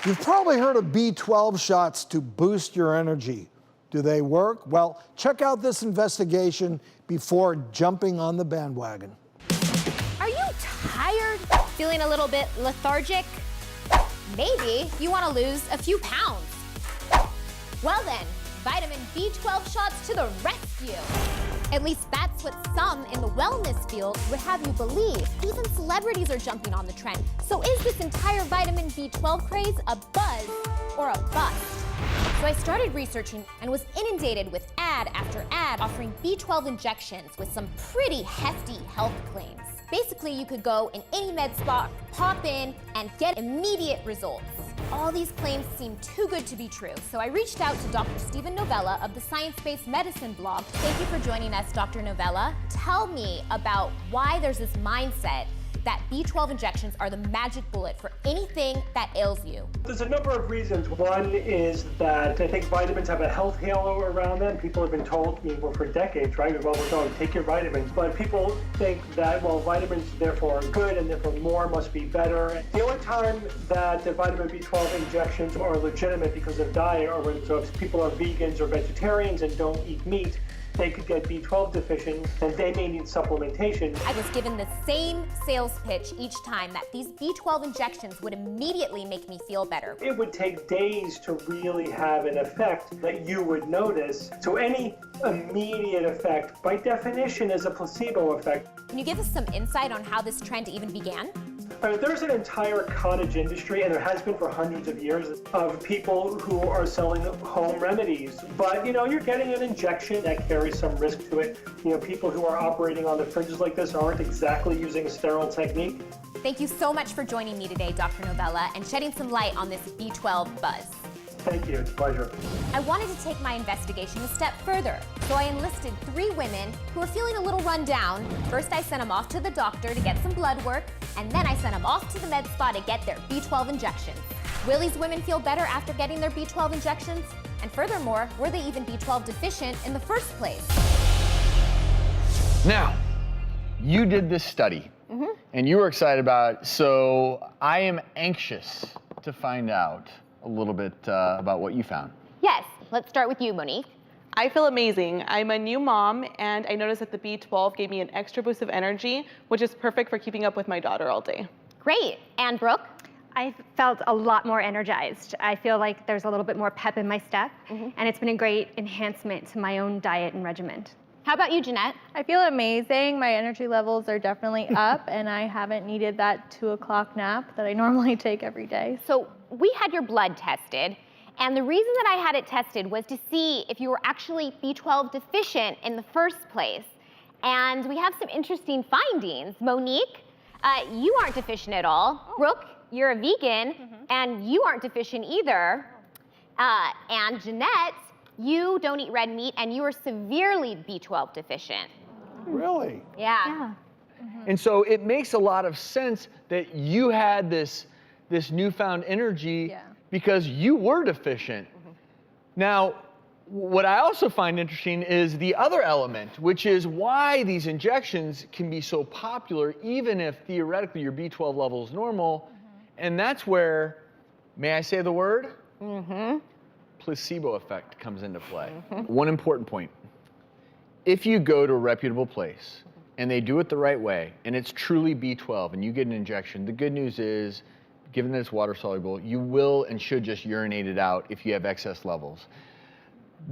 You've probably heard of B12 shots to boost your energy. Do they work? Well, check out this investigation before jumping on the bandwagon. Are you tired? Feeling a little bit lethargic? Maybe you want to lose a few pounds. Well then, vitamin B12 shots to the rescue. At least that's what some in the wellness field would have you believe. Even celebrities are jumping on the trend. So is this entire vitamin B12 craze a buzz or a bust? So I started researching and was inundated with ad after ad offering B12 injections with some pretty hefty health claims. Basically, you could go in any med spa, pop in, and get immediate results. All these claims seem too good to be true, so I reached out to Dr. Steven Novella of the Science-Based Medicine blog. Thank you for joining us, Dr. Novella. Tell me about why there's this mindset that B12 injections are the magic bullet for anything that ails you. There's a number of reasons. One is that I think vitamins have a health halo around them. People have been told, for decades, right? We've always told, take your vitamins. But people think that, well, vitamins therefore are good and therefore more must be better. The only time that the vitamin B12 injections are legitimate because of diet, or when so if people are vegans or vegetarians and don't eat meat, they could get B12 deficient and they may need supplementation. I was given the same sales pitch each time that these B12 injections would immediately make me feel better. It would take days to really have an effect that you would notice. So any immediate effect, by definition, is a placebo effect. Can you give us some insight on how this trend even began? There's an entire cottage industry, and there has been for hundreds of years, of people who are selling home remedies. But, you're getting an injection that carries some risk to it. People who are operating on the fringes like this aren't exactly using a sterile technique. Thank you so much for joining me today, Dr. Novella, and shedding some light on this B12 buzz. Thank you, it's a pleasure. I wanted to take my investigation a step further, so I enlisted 3 women who were feeling a little run down. First, I sent them off to the doctor to get some blood work, and then I sent them off to the med spa to get their B12 injections. Will these women feel better after getting their B12 injections? And furthermore, were they even B12 deficient in the first place? Now, you did this study, and you were excited about it, so I am anxious to find out a little bit about what you found. Yes, let's start with you, Monique. I feel amazing. I'm a new mom, and I noticed that the B12 gave me an extra boost of energy, which is perfect for keeping up with my daughter all day. Great. And Brooke? I felt a lot more energized. I feel like there's a little bit more pep in my step, and it's been a great enhancement to my own diet and regimen. How about you, Jeanette? I feel amazing. My energy levels are definitely up, and I haven't needed that 2 o'clock nap that I normally take every day. So we had your blood tested, and the reason that I had it tested was to see if you were actually B12 deficient in the first place. And we have some interesting findings. Monique, you aren't deficient at all. Brooke, you're a vegan, and you aren't deficient either. And Jeanette, you don't eat red meat, and you are severely B12 deficient. Really? Yeah. And so it makes a lot of sense that you had this newfound energy because you were deficient. Now, what I also find interesting is the other element, which is why these injections can be so popular, even if theoretically your B12 level is normal. And that's where, may I say the word? Placebo effect comes into play. One important point. If you go to a reputable place and they do it the right way, and it's truly B12 and you get an injection, the good news is, given that it's water soluble, you will and should just urinate it out if you have excess levels.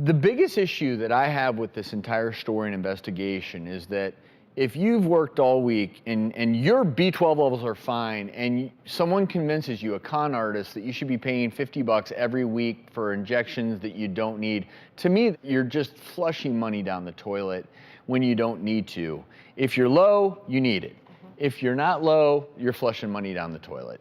The biggest issue that I have with this entire story and investigation is that if you've worked all week and your B12 levels are fine and someone convinces you, a con artist, that you should be paying $50 every week for injections that you don't need, to me, you're just flushing money down the toilet when you don't need to. If you're low, you need it. If you're not low, you're flushing money down the toilet.